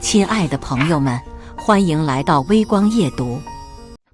亲爱的朋友们，欢迎来到微光夜读。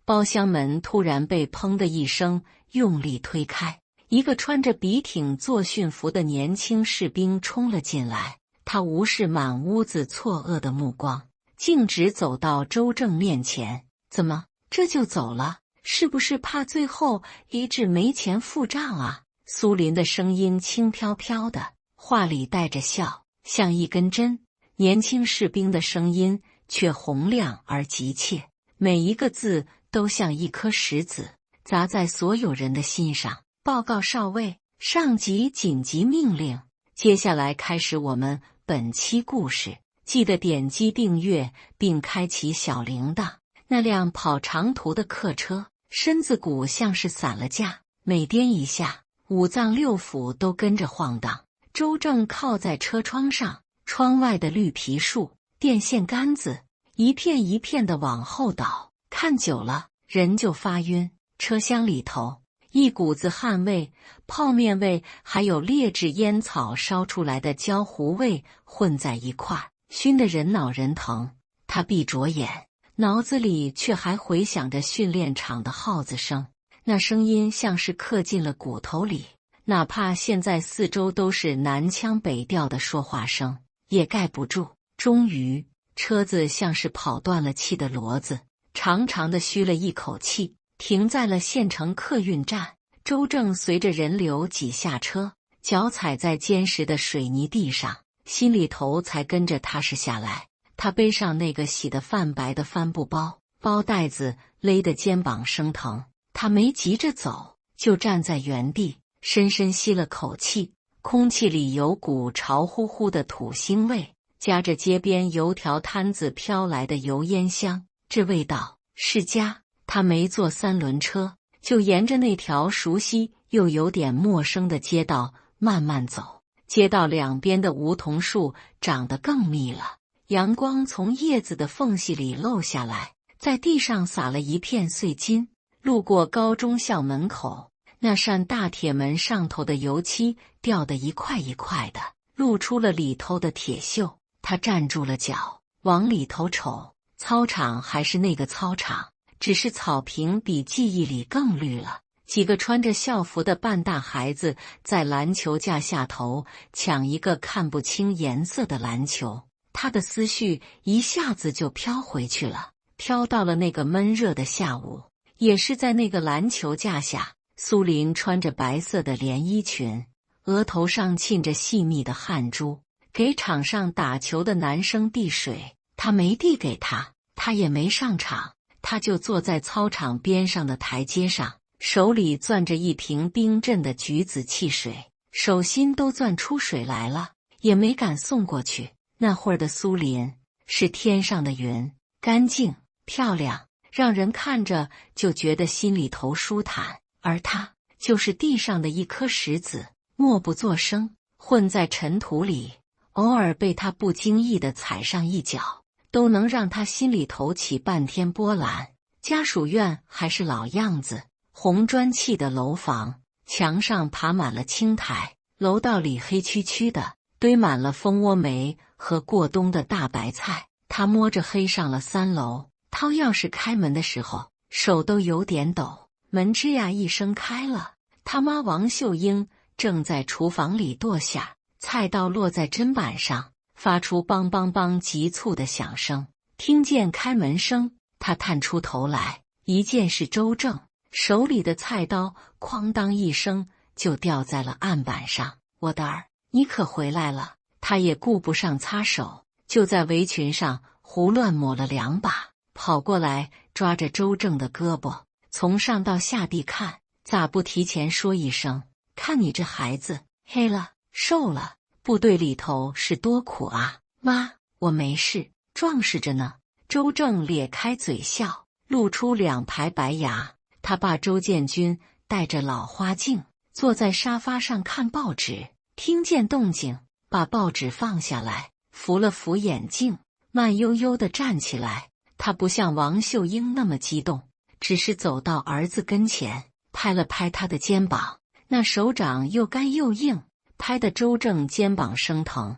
包厢门突然被砰的一声用力推开，一个穿着笔挺作训服的年轻士兵冲了进来。他无视满屋子错愕的目光，径直走到周正面前。怎么，这就走了？是不是怕最后一致没钱付账啊？苏林的声音轻飘飘的，话里带着笑，像一根针。年轻士兵的声音却洪亮而急切，每一个字都像一颗石子，砸在所有人的心上。报告少尉，上级紧急命令。接下来开始我们本期故事，记得点击订阅并开启小铃铛。那辆跑长途的客车，身子骨像是散了架，每颠一下，五脏六腑都跟着晃荡。周正靠在车窗上，窗外的绿皮树、电线杆子一片一片的往后倒，看久了人就发晕。车厢里头一股子汗味、泡面味，还有劣质烟草烧出来的焦糊味混在一块儿，熏得人脑人疼。他闭着眼，脑子里却还回响着训练场的号子声，那声音像是刻进了骨头里，哪怕现在四周都是南腔北调的说话声，也盖不住。终于，车子像是跑断了气的骡子，长长的吁了一口气，停在了县城客运站。周正随着人流挤下车，脚踩在坚实的水泥地上，心里头才跟着踏实下来。他背上那个洗得泛白的帆布包，包带子勒得肩膀生疼。他没急着走，就站在原地，深深吸了口气。空气里有股潮乎乎的土腥味，夹着街边油条摊子飘来的油烟香，这味道是家。他没坐三轮车，就沿着那条熟悉又有点陌生的街道慢慢走。街道两边的梧桐树长得更密了，阳光从叶子的缝隙里漏下来，在地上撒了一片碎金。路过高中校门口，那扇大铁门上头的油漆掉得一块一块的，露出了里头的铁锈。他站住了脚，往里头瞅。操场还是那个操场，只是草坪比记忆里更绿了。几个穿着校服的半大孩子在篮球架下头抢一个看不清颜色的篮球。他的思绪一下子就飘回去了，飘到了那个闷热的下午。也是在那个篮球架下，苏林穿着白色的连衣裙，额头上沁着细密的汗珠，给场上打球的男生递水。他没递给他，他也没上场，他就坐在操场边上的台阶上，手里攥着一瓶冰镇的橘子汽水，手心都攥出水来了，也没敢送过去。那会儿的苏林是天上的云，干净漂亮，让人看着就觉得心里头舒坦。而他就是地上的一颗石子，默不作声，混在尘土里，偶尔被他不经意地踩上一脚，都能让他心里头起半天波澜。家属院还是老样子，红砖砌的楼房，墙上爬满了青苔，楼道里黑黢黢的，堆满了蜂窝煤和过冬的大白菜。他摸着黑上了3楼，掏钥匙开门的时候，手都有点抖。门吱呀一声开了，他妈王秀英正在厨房里剁馅，菜刀落在砧板上，发出梆梆梆急促的响声。听见开门声，他探出头来，一见是周正，手里的菜刀哐当一声就掉在了案板上。我的儿，你可回来了。他也顾不上擦手，就在围裙上胡乱抹了2把，跑过来抓着周正的胳膊，从上到下地看，咋不提前说一声？看你这孩子黑了瘦了，部队里头是多苦啊。妈，我没事，壮实着呢。周正咧开嘴笑，露出2排白牙。他爸周建军戴着老花镜，坐在沙发上看报纸，听见动静，把报纸放下来，扶了扶眼镜，慢悠悠地站起来。他不像王秀英那么激动，只是走到儿子跟前，拍了拍他的肩膀，那手掌又干又硬，拍得周正肩膀生疼。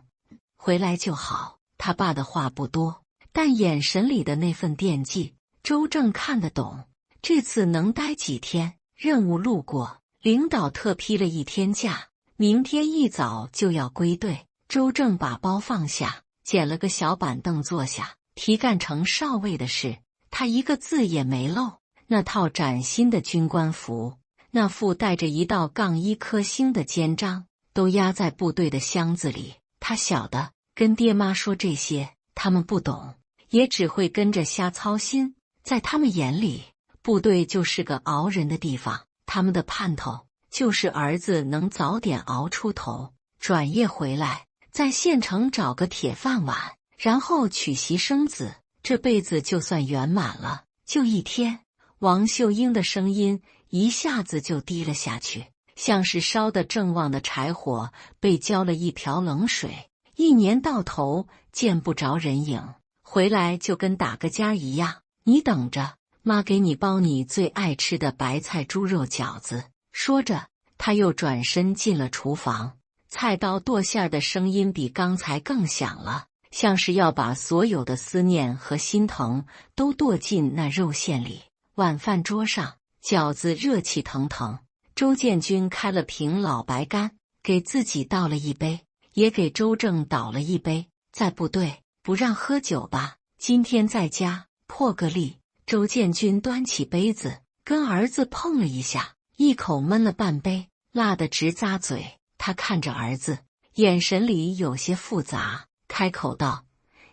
回来就好，他爸的话不多，但眼神里的那份惦记，周正看得懂。这次能待几天？任务路过，领导特批了1天假，明天一早就要归队。周正把包放下，捡了个小板凳坐下，提干成少尉的事，他一个字也没漏。那套崭新的军官服，那副带着1道杠1颗星的肩章，都压在部队的箱子里。他晓得，跟爹妈说这些，他们不懂，也只会跟着瞎操心。在他们眼里，部队就是个熬人的地方，他们的盼头就是儿子能早点熬出头，转业回来，在县城找个铁饭碗，然后娶媳生子，这辈子就算圆满了。就1天，王秀英的声音一下子就低了下去，像是烧得正旺的柴火被浇了一瓢冷水。1年到头见不着人影，回来就跟打个尖一样。你等着，妈给你包你最爱吃的白菜猪肉饺子。说着，他又转身进了厨房，菜刀剁馅的声音比刚才更响了，像是要把所有的思念和心疼都剁进那肉馅里。晚饭桌上，饺子热气腾腾，周建军开了瓶老白干，给自己倒了一杯，也给周正倒了一杯。在部队不让喝酒吧？今天在家破个例。周建军端起杯子，跟儿子碰了一下，一口闷了半杯，辣得直咂嘴。他看着儿子，眼神里有些复杂，开口道：“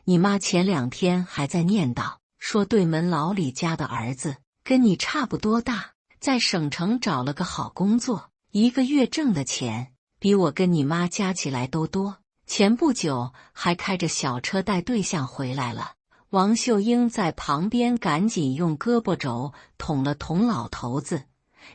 你妈前2天还在念叨，说对门老李家的儿子跟你差不多大，在省城找了个好工作，1个月挣的钱比我跟你妈加起来都多。前不久还开着小车带对象回来了。”王秀英在旁边赶紧用胳膊肘捅了捅老头子：“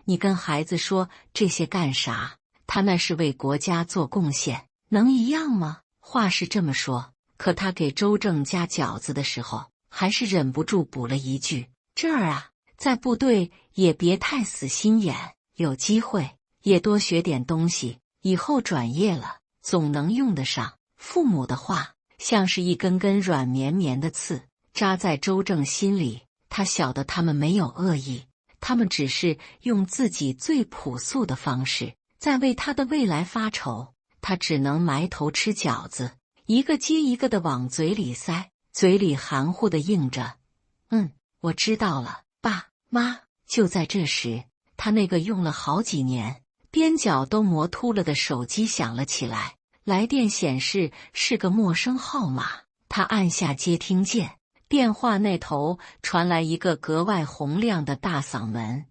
你跟孩子说这些干啥？他那是为国家做贡献，能一样吗？”话是这么说，可他给周正夹饺子的时候，还是忍不住补了一句：“这儿啊，在部队也别太死心眼，有机会也多学点东西，以后转业了总能用得上。”父母的话像是一根根软绵绵的刺，扎在周正心里。他晓得他们没有恶意，他们只是用自己最朴素的方式在为他的未来发愁。他只能埋头吃饺子，一个接一个的往嘴里塞，嘴里含糊的应着：“我知道了，爸妈。”就在这时，他那个用了好几年边角都磨秃了的手机响了起来。来电显示是个陌生号码，他按下接听键，电话那头传来一个格外洪亮的大嗓门：“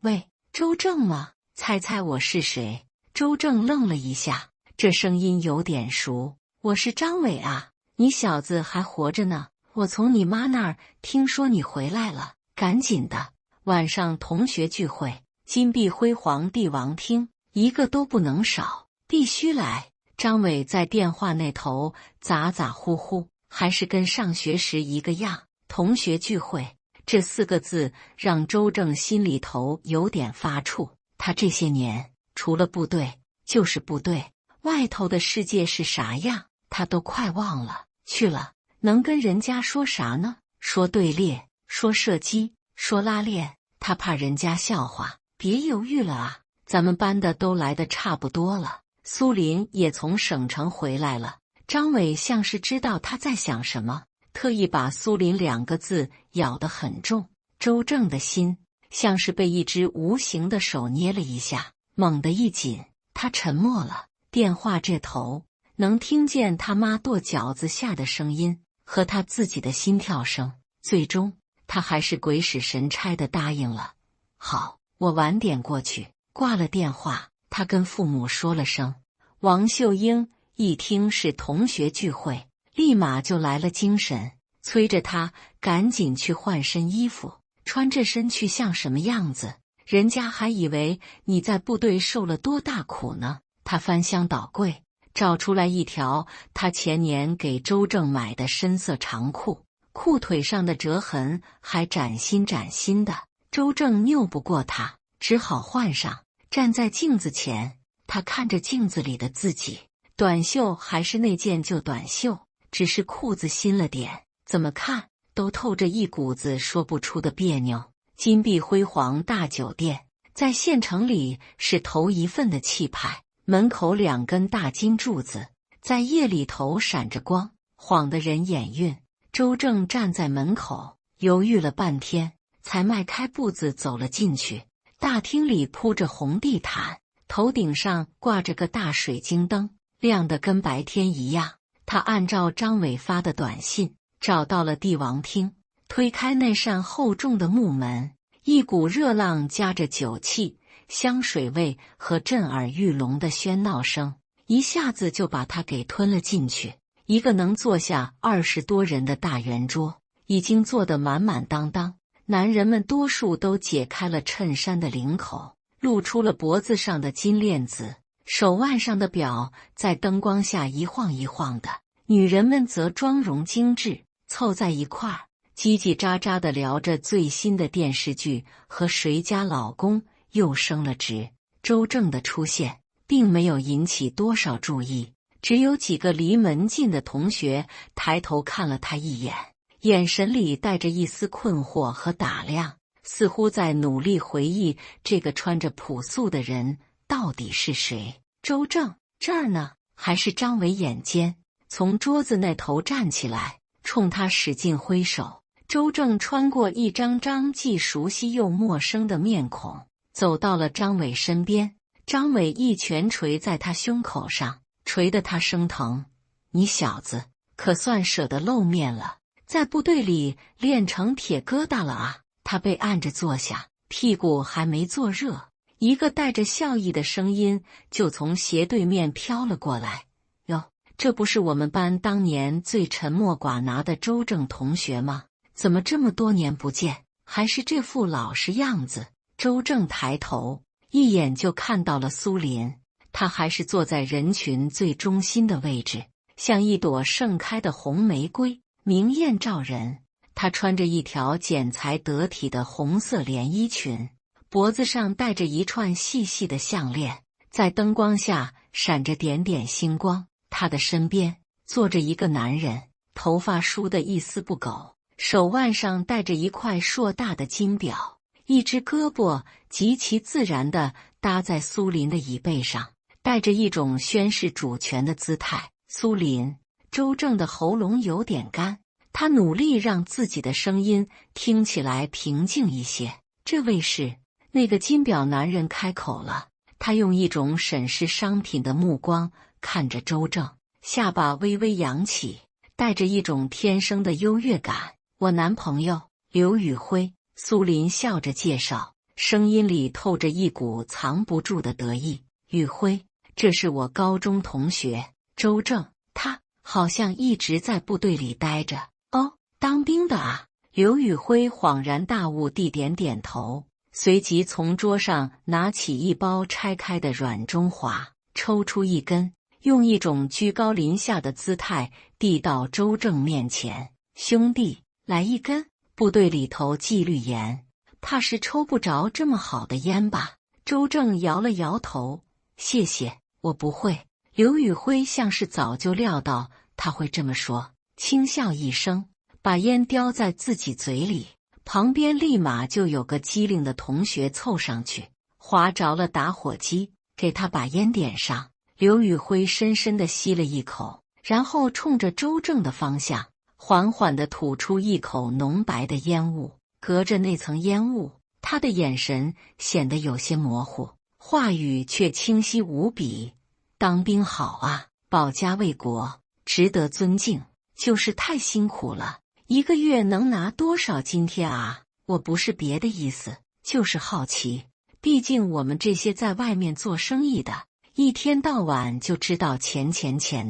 喂，周正吗？猜猜我是谁？”周正愣了一下，这声音有点熟：“我是张伟啊，你小子还活着呢，我从你妈那儿听说你回来了，赶紧的，晚上同学聚会，金碧辉煌帝王厅，一个都不能少，必须来。”张伟在电话那头咋咋呼呼，还是跟上学时一个样。同学聚会这4个字让周正心里头有点发怵。他这些年除了部队就是部队，外头的世界是啥样他都快忘了。去了能跟人家说啥呢？说队列，说射击，说拉练，他怕人家笑话。别犹豫了啊，咱们班的都来得差不多了。苏林也从省城回来了。张伟像是知道他在想什么，特意把苏林2个字咬得很重。周正的心像是被一只无形的手捏了一下，猛地一紧，他沉默了。电话这头能听见他妈剁饺子馅的声音和他自己的心跳声。最终他还是鬼使神差地答应了：“好，我晚点过去。”挂了电话，他跟父母说了声。王秀英一听是同学聚会，立马就来了精神，催着他赶紧去换身衣服，穿这身去像什么样子？人家还以为你在部队受了多大苦呢。他翻箱倒柜，找出来一条他前年给周正买的深色长裤，裤腿上的折痕还崭新崭新的。周正拗不过他，只好换上。站在镜子前，他看着镜子里的自己，短袖还是那件旧短袖，只是裤子新了点，怎么看都透着一股子说不出的别扭。金碧辉煌大酒店在县城里是头一份的气派，门口2根大金柱子在夜里头闪着光，晃得人眼晕。周正站在门口犹豫了半天，才迈开步子走了进去。大厅里铺着红地毯，头顶上挂着个大水晶灯，亮得跟白天一样。他按照张伟发的短信找到了帝王厅，推开那扇厚重的木门，一股热浪夹着酒气、香水味和震耳欲聋的喧闹声，一下子就把他给吞了进去。一个能坐下20多人的大圆桌，已经坐得满满当当。男人们多数都解开了衬衫的领口，露出了脖子上的金链子，手腕上的表在灯光下一晃一晃的。女人们则妆容精致，凑在一块儿，叽叽喳喳地聊着最新的电视剧和谁家老公又升了职。周正的出现并没有引起多少注意，只有几个离门近的同学抬头看了他一眼，眼神里带着一丝困惑和打量，似乎在努力回忆这个穿着朴素的人到底是谁。周正，这儿呢？还是张伟眼尖，从桌子那头站起来，冲他使劲挥手。周正穿过一张张既熟悉又陌生的面孔，走到了张伟身边。张伟一拳捶在他胸口上，捶得他生疼。你小子可算舍得露面了，在部队里练成铁疙瘩了啊！他被按着坐下，屁股还没坐热，一个带着笑意的声音就从斜对面飘了过来。哟，这不是我们班当年最沉默寡拿的周正同学吗？怎么这么多年不见，还是这副老实样子？周正抬头，一眼就看到了苏林，他还是坐在人群最中心的位置，像一朵盛开的红玫瑰，明艳照人。她穿着一条剪裁得体的红色连衣裙，脖子上戴着一串细细的项链，在灯光下闪着点点星光。她的身边坐着一个男人，头发梳得一丝不苟，手腕上戴着一块硕大的金表，一只胳膊极其自然地搭在苏林的椅背上，带着一种宣示主权的姿态。苏林，周正的喉咙有点干，他努力让自己的声音听起来平静一些。这位是？那个金表男人开口了，他用一种审视商品的目光看着周正，下巴微微扬起，带着一种天生的优越感。我男朋友刘宇辉。苏林笑着介绍，声音里透着一股藏不住的得意。宇辉，这是我高中同学周正，他好像一直在部队里待着。哦，当兵的啊。刘宇辉恍然大悟地点点头，随即从桌上拿起一包拆开的软中华，抽出一根，用一种居高临下的姿态递到周正面前。兄弟，来一根。部队里头纪律严，怕是抽不着这么好的烟吧？周正摇了摇头，谢谢，我不会。刘宇辉像是早就料到他会这么说，轻笑一声，把烟叼在自己嘴里。旁边立马就有个机灵的同学凑上去，划着了打火机，给他把烟点上。刘宇辉深深地吸了一口，然后冲着周正的方向缓缓地吐出一口浓白的烟雾，隔着那层烟雾，他的眼神显得有些模糊，话语却清晰无比。当兵好啊，保家卫国，值得尊敬，就是太辛苦了。一个月能拿多少津贴啊？我不是别的意思，就是好奇，毕竟我们这些在外面做生意的，一天到晚就知道钱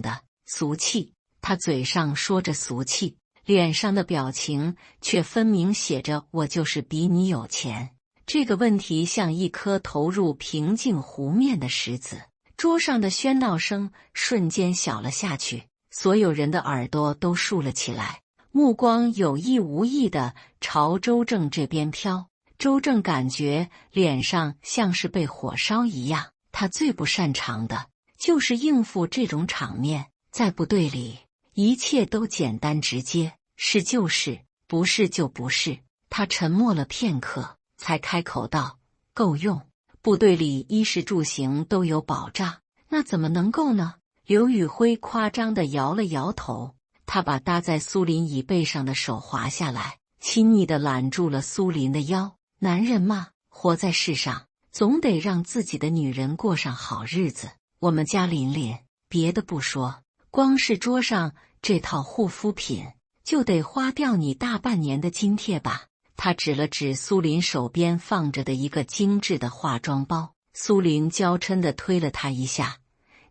的，俗气。他嘴上说着俗气，脸上的表情却分明写着我就是比你有钱。这个问题像一颗投入平静湖面的石子，桌上的喧闹声瞬间小了下去，所有人的耳朵都竖了起来，目光有意无意地朝周正这边飘。周正感觉脸上像是被火烧一样，他最不擅长的就是应付这种场面，在部队里一切都简单直接，是就是，不是就不是。他沉默了片刻，才开口道：“够用，部队里衣食住行都有保障，那怎么能够呢？”刘宇辉夸张地摇了摇头，他把搭在苏林椅背上的手滑下来，亲昵地揽住了苏林的腰。男人嘛，活在世上，总得让自己的女人过上好日子。我们家琳琳，别的不说，光是桌上这套护肤品，就得花掉你大半年的津贴吧。他指了指苏林手边放着的一个精致的化妆包，苏林娇嗔地推了他一下：“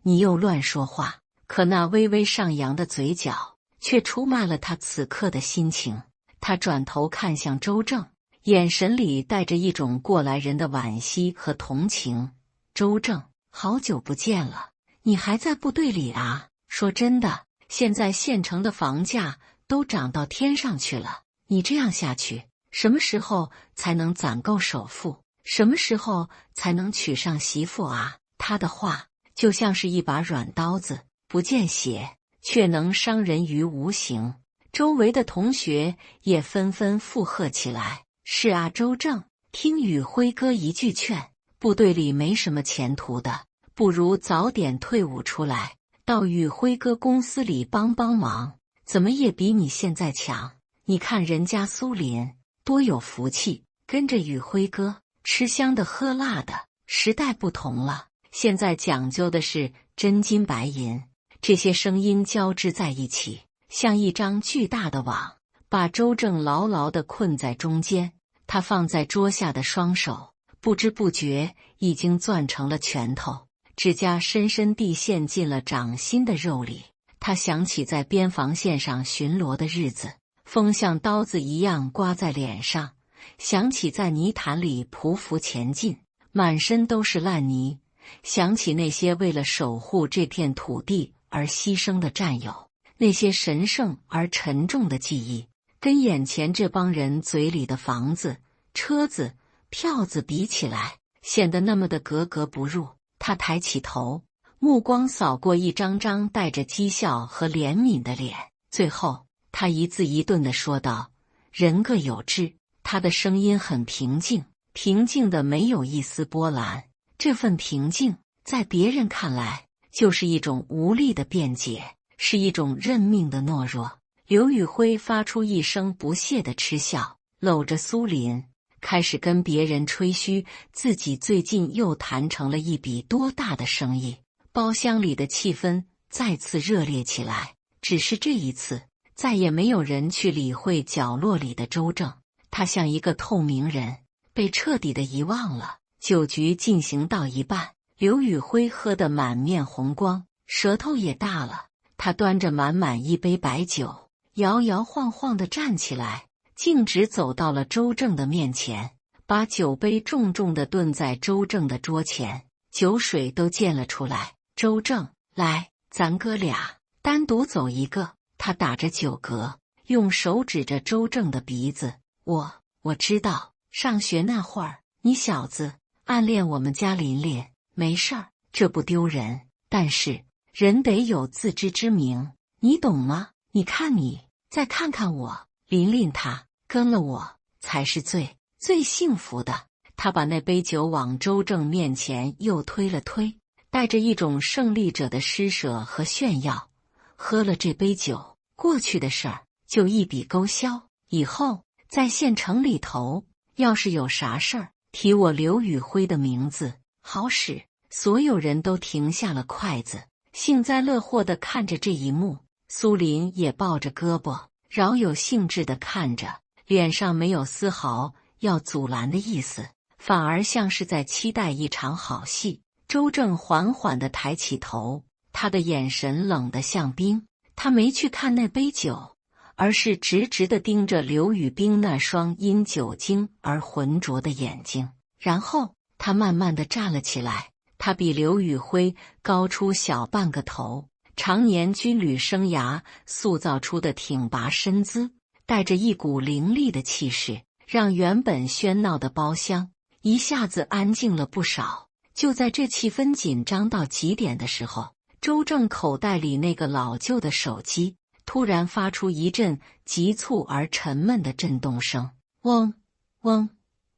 你又乱说话。”可那微微上扬的嘴角却出卖了他此刻的心情。他转头看向周正，眼神里带着一种过来人的惋惜和同情。周正，好久不见了，你还在部队里啊？说真的，现在县城的房价都涨到天上去了，你这样下去，什么时候才能攒够首付？什么时候才能娶上媳妇啊？他的话就像是一把软刀子，不见血，却能伤人于无形。周围的同学也纷纷附和起来：“是啊，周正，听宇辉哥一句劝，部队里没什么前途的，不如早点退伍出来，到宇辉哥公司里帮帮忙，怎么也比你现在强。你看人家苏林多有福气，跟着宇辉哥吃香的喝辣的。时代不同了，现在讲究的是真金白银。”这些声音交织在一起，像一张巨大的网，把周正牢牢地困在中间。他放在桌下的双手不知不觉已经攥成了拳头，指甲深深地陷进了掌心的肉里。他想起在边防线上巡逻的日子，风像刀子一样刮在脸上，想起在泥潭里匍匐前进，满身都是烂泥，想起那些为了守护这片土地而牺牲的战友，那些神圣而沉重的记忆，跟眼前这帮人嘴里的房子、车子、票子比起来，显得那么的格格不入。他抬起头，目光扫过一张张带着讥笑和怜悯的脸，最后他一字一顿地说道：“人各有志。”他的声音很平静，平静的没有一丝波澜。这份平静，在别人看来，就是一种无力的辩解，是一种认命的懦弱。刘宇辉发出一声不屑的嗤笑，搂着苏林，开始跟别人吹嘘自己最近又谈成了一笔多大的生意。包厢里的气氛再次热烈起来，只是这一次，再也没有人去理会角落里的周正，他像一个透明人，被彻底的遗忘了。酒局进行到一半，刘宇辉喝得满面红光，舌头也大了。他端着满满一杯白酒，摇摇晃晃地站起来，径直走到了周正的面前，把酒杯重重地顿在周正的桌前，酒水都溅了出来。周正，来，咱哥俩单独走一个。他打着酒嗝，用手指着周正的鼻子：“我知道，上学那会儿，你小子暗恋我们家琳琳，没事儿，这不丢人。但是人得有自知之明，你懂吗？你看你，再看看我，琳琳她跟了我，才是最幸福的。”他把那杯酒往周正面前又推了推，带着一种胜利者的施舍和炫耀。喝了这杯酒，过去的事儿就一笔勾销，以后在县城里头，要是有啥事儿，提我刘宇辉的名字，好使。所有人都停下了筷子，幸灾乐祸地看着这一幕。苏林也抱着胳膊，饶有兴致地看着，脸上没有丝毫要阻拦的意思，反而像是在期待一场好戏。周正缓缓地抬起头，他的眼神冷得像冰，他没去看那杯酒，而是直直地盯着刘宇冰那双因酒精而浑浊的眼睛。然后他慢慢地站了起来，他比刘宇辉高出小半个头，常年军旅生涯塑造出的挺拔身姿，带着一股凌厉的气势，让原本喧闹的包厢一下子安静了不少。就在这气氛紧张到极点的时候，周正口袋里那个老旧的手机突然发出一阵急促而沉闷的震动声，嗡嗡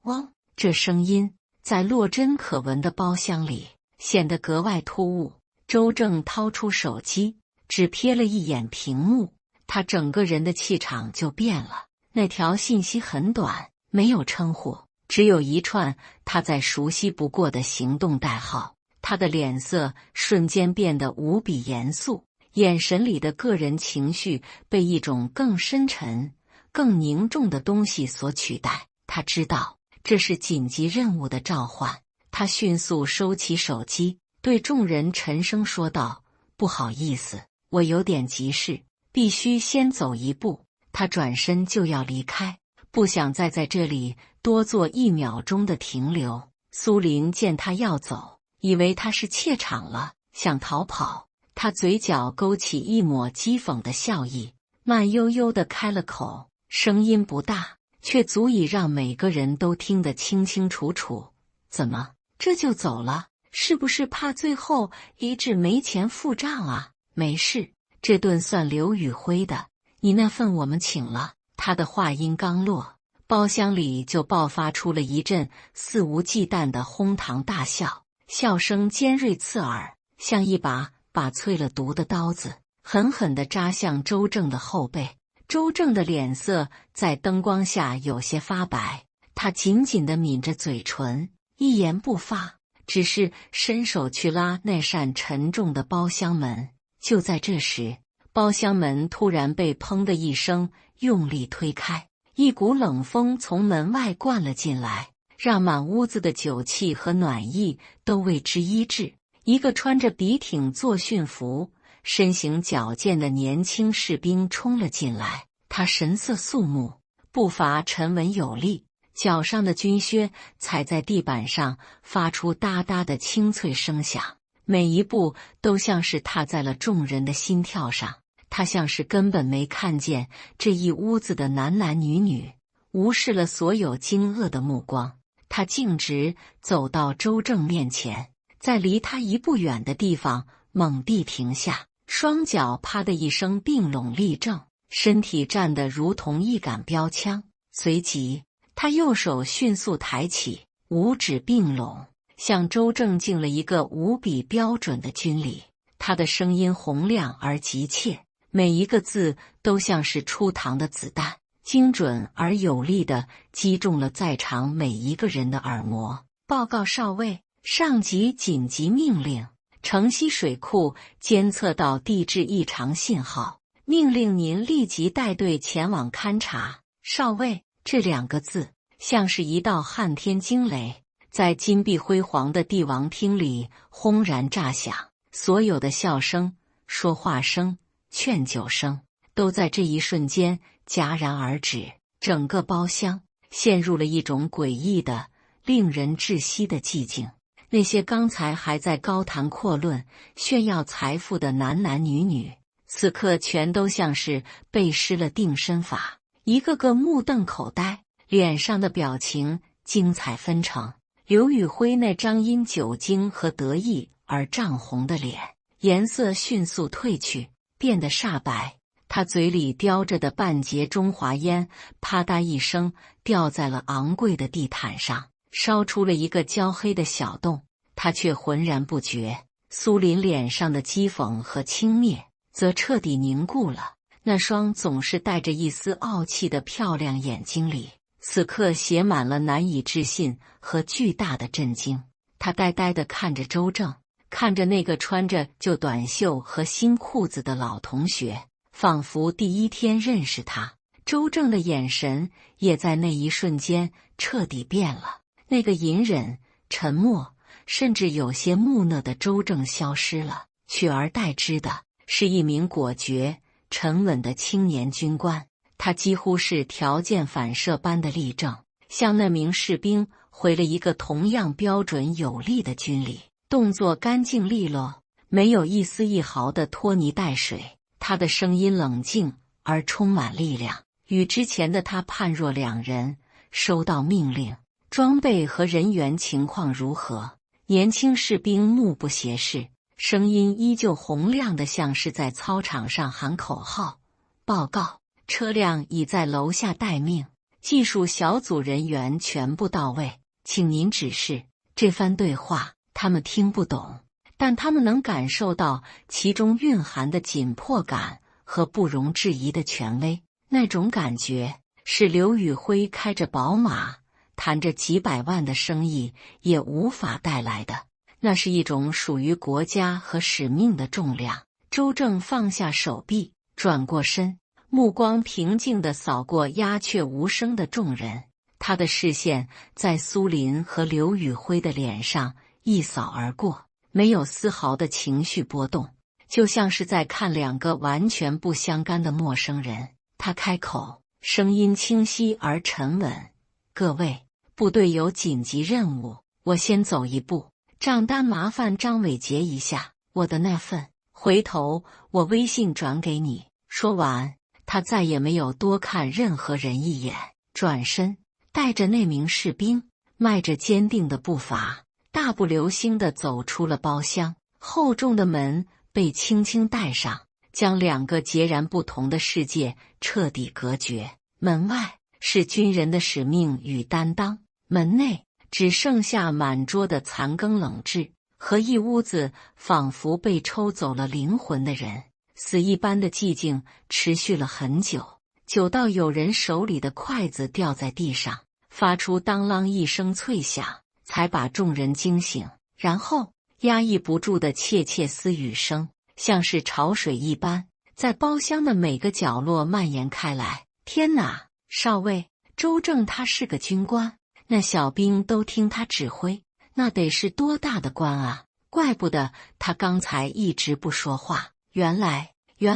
嗡。这声音在落针可闻的包厢里显得格外突兀。周正掏出手机，只瞥了一眼屏幕，他整个人的气场就变了。那条信息很短，没有称呼，只有一串他再熟悉不过的行动代号。他的脸色瞬间变得无比严肃，眼神里的个人情绪被一种更深沉、更凝重的东西所取代。他知道这是紧急任务的召唤。他迅速收起手机，对众人沉声说道：“不好意思，我有点急事，必须先走一步。”他转身就要离开，不想再在这里多做1秒钟的停留。苏林见他要走，以为他是怯场了，想逃跑。他嘴角勾起一抹讥讽的笑意，慢悠悠地开了口，声音不大，却足以让每个人都听得清清楚楚。怎么，这就走了？是不是怕最后一致没钱付账啊？没事，这顿算刘宇辉的，你那份我们请了。他的话音刚落，包厢里就爆发出了一阵肆无忌惮的哄堂大笑，笑声尖锐刺耳，像一把淬了毒的刀子，狠狠地扎向周正的后背。周正的脸色在灯光下有些发白，他紧紧地抿着嘴唇，一言不发，只是伸手去拉那扇沉重的包厢门。就在这时，包厢门突然被砰的一声用力推开，一股冷风从门外灌了进来，让满屋子的酒气和暖意都为之医治。一个穿着笔挺作训服、身形矫健的年轻士兵冲了进来，他神色肃穆，步伐沉稳有力，脚上的军靴踩在地板上发出哒哒的清脆声响，每一步都像是踏在了众人的心跳上。他像是根本没看见这一屋子的男男女女，无视了所有惊愕的目光。他径直走到周正面前，在离他一步远的地方猛地停下，双脚啪的一声并拢立正，身体站得如同一杆标枪。随即他右手迅速抬起，五指并拢，向周正敬了一个无比标准的军礼。他的声音洪亮而急切，每一个字都像是出膛的子弹，精准而有力地击中了在场每一个人的耳膜。报告少尉，上级紧急命令，城西水库监测到地质异常信号，命令您立即带队前往勘察。少尉，这2个字像是一道撼天惊雷，在金碧辉煌的帝王厅里轰然炸响，所有的笑声、说话声、劝酒声都在这一瞬间戛然而止，整个包厢陷入了一种诡异的、令人窒息的寂静。那些刚才还在高谈阔论、炫耀财富的男男女女，此刻全都像是被施了定身法，一个个目瞪口呆，脸上的表情精彩纷呈。刘宇辉那张因酒精和得意而涨红的脸，颜色迅速褪去，变得煞白。他嘴里叼着的半截中华烟啪嗒一声掉在了昂贵的地毯上，烧出了一个焦黑的小洞，他却浑然不觉。苏林脸上的讥讽和轻蔑则彻底凝固了，那双总是带着一丝傲气的漂亮眼睛里此刻写满了难以置信和巨大的震惊。他呆呆地看着周正，看着那个穿着旧短袖和新裤子的老同学，仿佛第一天认识他。周正的眼神也在那一瞬间彻底变了，那个隐忍、沉默，甚至有些木讷的周正消失了，取而代之的是一名果决、沉稳的青年军官。他几乎是条件反射般的立正，向那名士兵回了一个同样标准有力的军礼，动作干净利落，没有一丝一毫的拖泥带水。他的声音冷静而充满力量，与之前的他判若两人。收到命令，装备和人员情况如何？年轻士兵目不斜视，声音依旧洪亮的像是在操场上喊口号。报告，车辆已在楼下待命，技术小组人员全部到位，请您指示。这番对话他们听不懂，但他们能感受到其中蕴含的紧迫感和不容置疑的权威。那种感觉是刘宇辉开着宝马，谈着几百万的生意也无法带来的。那是一种属于国家和使命的重量。周正放下手臂，转过身，目光平静地扫过鸦雀无声的众人。他的视线在苏林和刘宇辉的脸上一扫而过，没有丝毫的情绪波动，就像是在看两个完全不相干的陌生人。他开口，声音清晰而沉稳：“各位，部队有紧急任务，我先走一步，账单麻烦张伟结一下，我的那份。回头我微信转给你。”说完，他再也没有多看任何人一眼，转身带着那名士兵，迈着坚定的步伐，大步流星地走出了包厢。厚重的门被轻轻带上，将两个截然不同的世界彻底隔绝。门外是军人的使命与担当，门内只剩下满桌的残羹冷炙和一屋子仿佛被抽走了灵魂的人。死一般的寂静持续了很久，久到有人手里的筷子掉在地上，发出当啷一声脆响，才把众人惊醒。然后压抑不住的窃窃私语声像是潮水一般，在包厢的每个角落蔓延开来。天哪，少尉，周正他是个军官，那小兵都听他指挥，那得是多大的官啊！怪不得他刚才一直不说话，原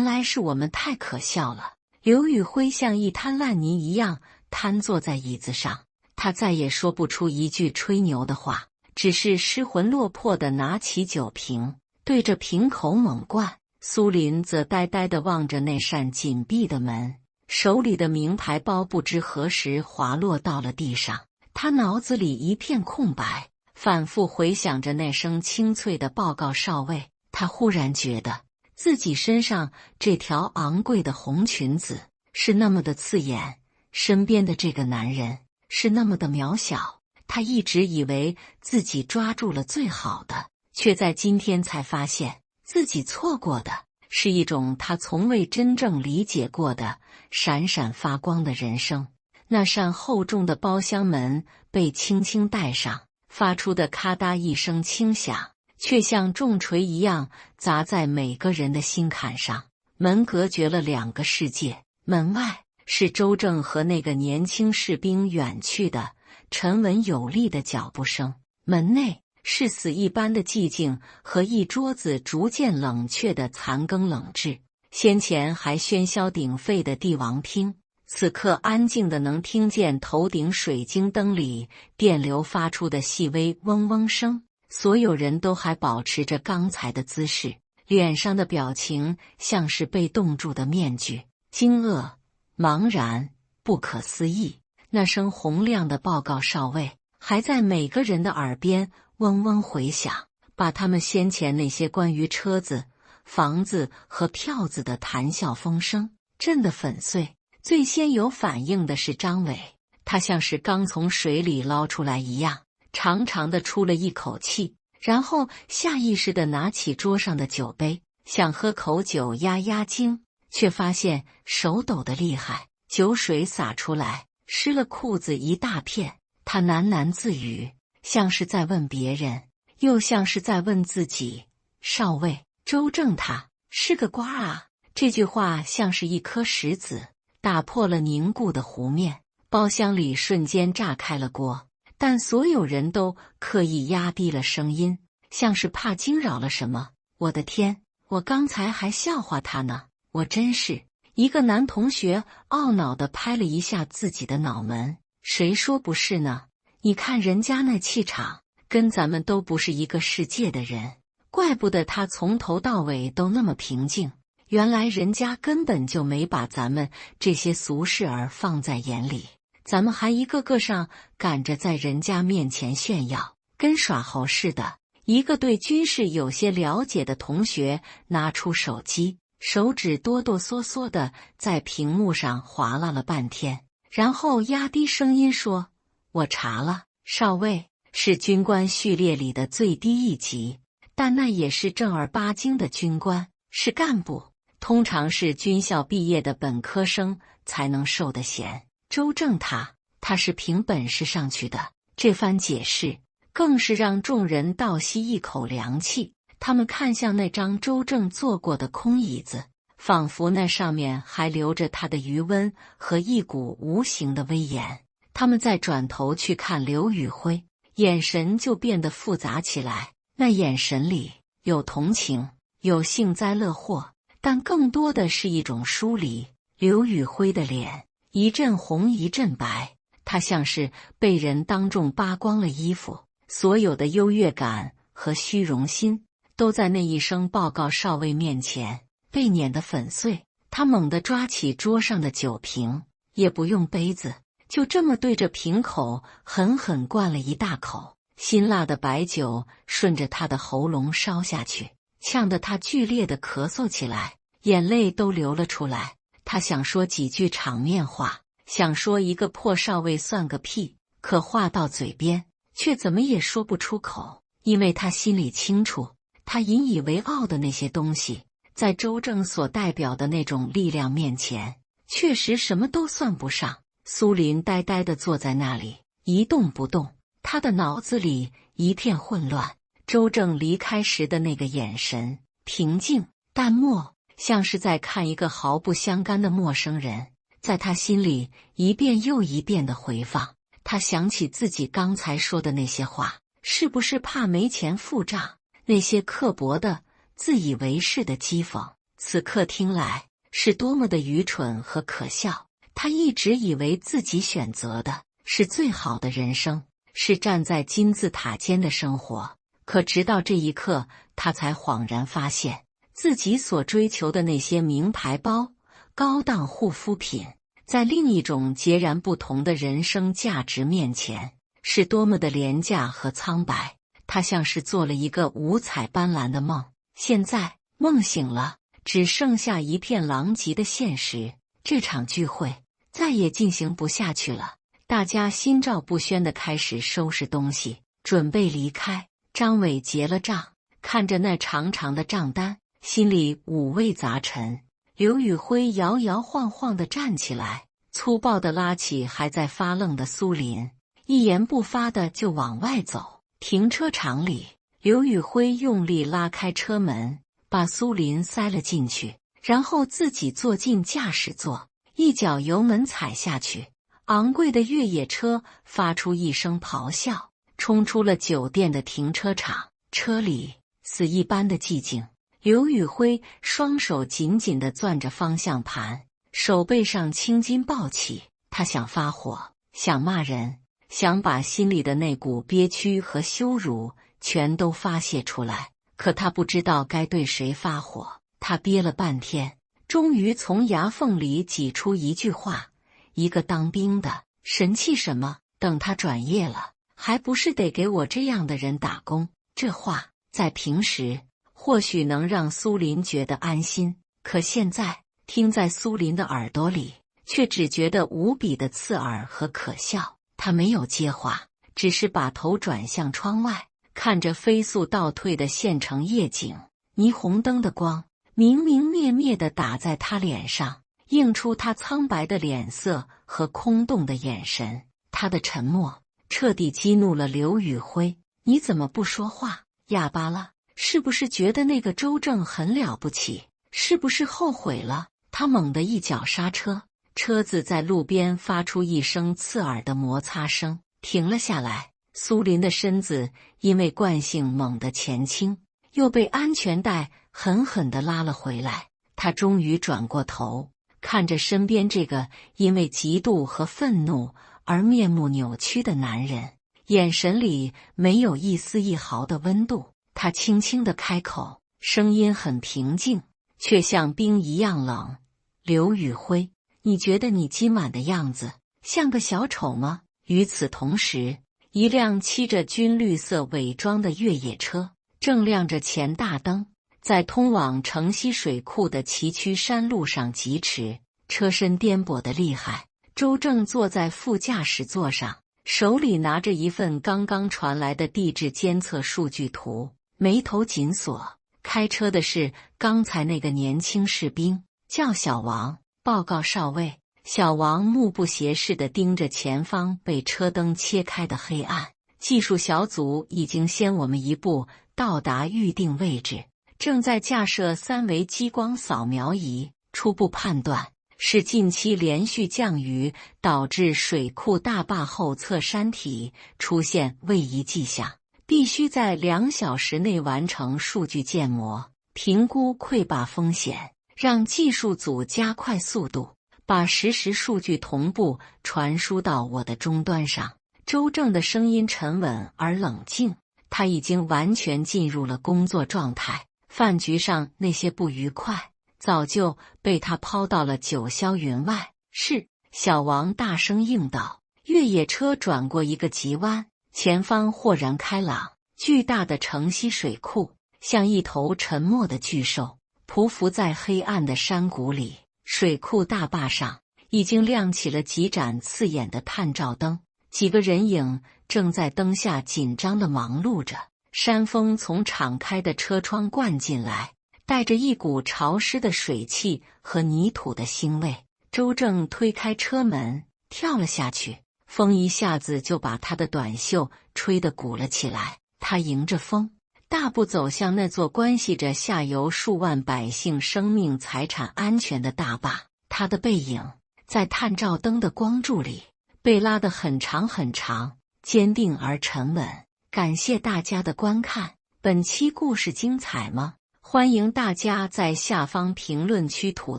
来是我们太可笑了。刘宇辉像一滩烂泥一样瘫坐在椅子上，他再也说不出一句吹牛的话，只是失魂落魄地拿起酒瓶，对着瓶口猛灌。苏林则呆呆地望着那扇紧闭的门，手里的名牌包不知何时滑落到了地上。他脑子里一片空白，反复回想着那声清脆的报告少尉。他忽然觉得自己身上这条昂贵的红裙子是那么的刺眼，身边的这个男人是那么的渺小。他一直以为自己抓住了最好的，却在今天才发现自己错过的是一种他从未真正理解过的闪闪发光的人生。那扇厚重的包厢门被轻轻带上，发出的咔嗒一声轻响，却像重锤一样砸在每个人的心坎上。门隔绝了两个世界，门外是周正和那个年轻士兵远去的沉稳有力的脚步声，门内是死一般的寂静和一桌子逐渐冷却的残羹冷炙。先前还喧嚣鼎沸的帝王厅，此刻安静的能听见头顶水晶灯里电流发出的细微嗡嗡声。所有人都还保持着刚才的姿势，脸上的表情像是被冻住的面具，惊愕、茫然、不可思议。那声洪亮的报告少尉还在每个人的耳边嗡嗡回响，把他们先前那些关于车子、房子和票子的谈笑风生震得粉碎。最先有反应的是张伟，他像是刚从水里捞出来一样，长长的出了一口气，然后下意识地拿起桌上的酒杯，想喝口酒压压惊，却发现手抖得厉害，酒水洒出来，湿了裤子一大片。他喃喃自语，像是在问别人，又像是在问自己：少尉，周正他是个官啊。这句话像是一颗石子，打破了凝固的湖面，包厢里瞬间炸开了锅。但所有人都刻意压低了声音，像是怕惊扰了什么。我的天，我刚才还笑话他呢，我真是……一个男同学懊恼地拍了一下自己的脑门，谁说不是呢？你看人家那气场，跟咱们都不是一个世界的人，怪不得他从头到尾都那么平静。原来人家根本就没把咱们这些俗事儿放在眼里。咱们还一个个上赶着在人家面前炫耀，跟耍猴似的。一个对军事有些了解的同学拿出手机，手指哆哆嗦嗦地在屏幕上划拉了半天，然后压低声音说：“我查了，少尉，是军官序列里的最低一级，但那也是正儿八经的军官，是干部，通常是军校毕业的本科生才能受的衔。周正他是凭本事上去的。”这番解释更是让众人倒吸一口凉气。他们看向那张周正坐过的空椅子，仿佛那上面还留着他的余温和一股无形的威严。他们再转头去看刘宇辉，眼神就变得复杂起来。那眼神里有同情，有幸灾乐祸，但更多的是一种疏离。刘宇辉的脸一阵红一阵白，他像是被人当众扒光了衣服，所有的优越感和虚荣心都在那一声报告少尉面前被碾得粉碎。他猛地抓起桌上的酒瓶，也不用杯子，就这么对着瓶口狠狠灌了一大口。辛辣的白酒顺着他的喉咙烧下去，呛得他剧烈地咳嗽起来，眼泪都流了出来。他想说几句场面话，想说一个破少尉算个屁，可话到嘴边却怎么也说不出口，因为他心里清楚，他引以为傲的那些东西，在周正所代表的那种力量面前，确实什么都算不上。苏林呆呆地坐在那里，一动不动，他的脑子里一片混乱。周正离开时的那个眼神，平静淡漠，像是在看一个毫不相干的陌生人，在他心里一遍又一遍地回放。他想起自己刚才说的那些话，是不是怕没钱付账？那些刻薄的、自以为是的讥讽，此刻听来是多么的愚蠢和可笑。他一直以为自己选择的是最好的人生，是站在金字塔尖的生活，可直到这一刻，他才恍然发现，自己所追求的那些名牌包、高档护肤品，在另一种截然不同的人生价值面前，是多么的廉价和苍白。他像是做了一个五彩斑斓的梦，现在梦醒了，只剩下一片狼藉的现实。这场聚会再也进行不下去了，大家心照不宣地开始收拾东西，准备离开。张伟结了账，看着那长长的账单，心里五味杂陈。刘宇辉摇摇晃晃地站起来，粗暴地拉起还在发愣的苏林，一言不发地就往外走。停车场里，刘宇辉用力拉开车门，把苏林塞了进去，然后自己坐进驾驶座，一脚油门踩下去。昂贵的越野车发出一声咆哮，冲出了酒店的停车场。车里死一般的寂静。刘宇辉双手紧紧地攥着方向盘，手背上青筋暴起。他想发火，想骂人，想把心里的那股憋屈和羞辱全都发泄出来，可他不知道该对谁发火。他憋了半天，终于从牙缝里挤出一句话：“一个当兵的，神气什么？等他转业了，还不是得给我这样的人打工？”这话在平时或许能让苏林觉得安心，可现在听在苏林的耳朵里，却只觉得无比的刺耳和可笑。他没有接话，只是把头转向窗外，看着飞速倒退的县城夜景。霓虹灯的光明明灭灭地打在他脸上，映出他苍白的脸色和空洞的眼神。他的沉默彻底激怒了刘宇辉。你怎么不说话？哑巴了？是不是觉得那个周正很了不起？是不是后悔了？他猛地一脚刹车，车子在路边发出一声刺耳的摩擦声，停了下来。苏林的身子因为惯性猛地前倾，又被安全带狠狠地拉了回来。他终于转过头，看着身边这个因为嫉妒和愤怒而面目扭曲的男人，眼神里没有一丝一毫的温度。他轻轻地开口，声音很平静，却像冰一样冷：“刘宇辉，你觉得你今晚的样子像个小丑吗？”与此同时，一辆漆着军绿色伪装的越野车正亮着前大灯，在通往城西水库的崎岖山路上疾驰，车身颠簸得厉害。周正坐在副驾驶座上，手里拿着一份刚刚传来的地质监测数据图，眉头紧锁。开车的是刚才那个年轻士兵，叫小王。报告少尉。小王目不斜视地盯着前方被车灯切开的黑暗。技术小组已经先我们一步到达预定位置，正在架设3维激光扫描仪。初步判断是近期连续降雨导致水库大坝后侧山体出现位移迹象，必须在2小时内完成数据建模，评估溃坝风险，让技术组加快速度，把实时数据同步传输到我的终端上。周正的声音沉稳而冷静，他已经完全进入了工作状态。饭局上那些不愉快早就被他抛到了九霄云外。是，小王大声应道。越野车转过一个急弯，前方豁然开朗，巨大的城西水库像一头沉默的巨兽，匍匐在黑暗的山谷里。水库大坝上已经亮起了几盏刺眼的探照灯，几个人影正在灯下紧张地忙碌着。山风从敞开的车窗灌进来，带着一股潮湿的水汽和泥土的腥味。周正推开车门，跳了下去，风一下子就把他的短袖吹得鼓了起来。他迎着风，大步走向那座关系着下游数万百姓生命财产安全的大坝。他的背影在探照灯的光柱里被拉得很长很长，坚定而沉稳。感谢大家的观看，本期故事精彩吗？欢迎大家在下方评论区吐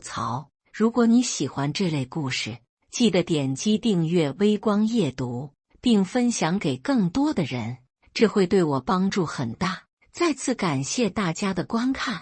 槽。如果你喜欢这类故事，记得点击订阅微光夜读，并分享给更多的人，这会对我帮助很大。再次感谢大家的观看。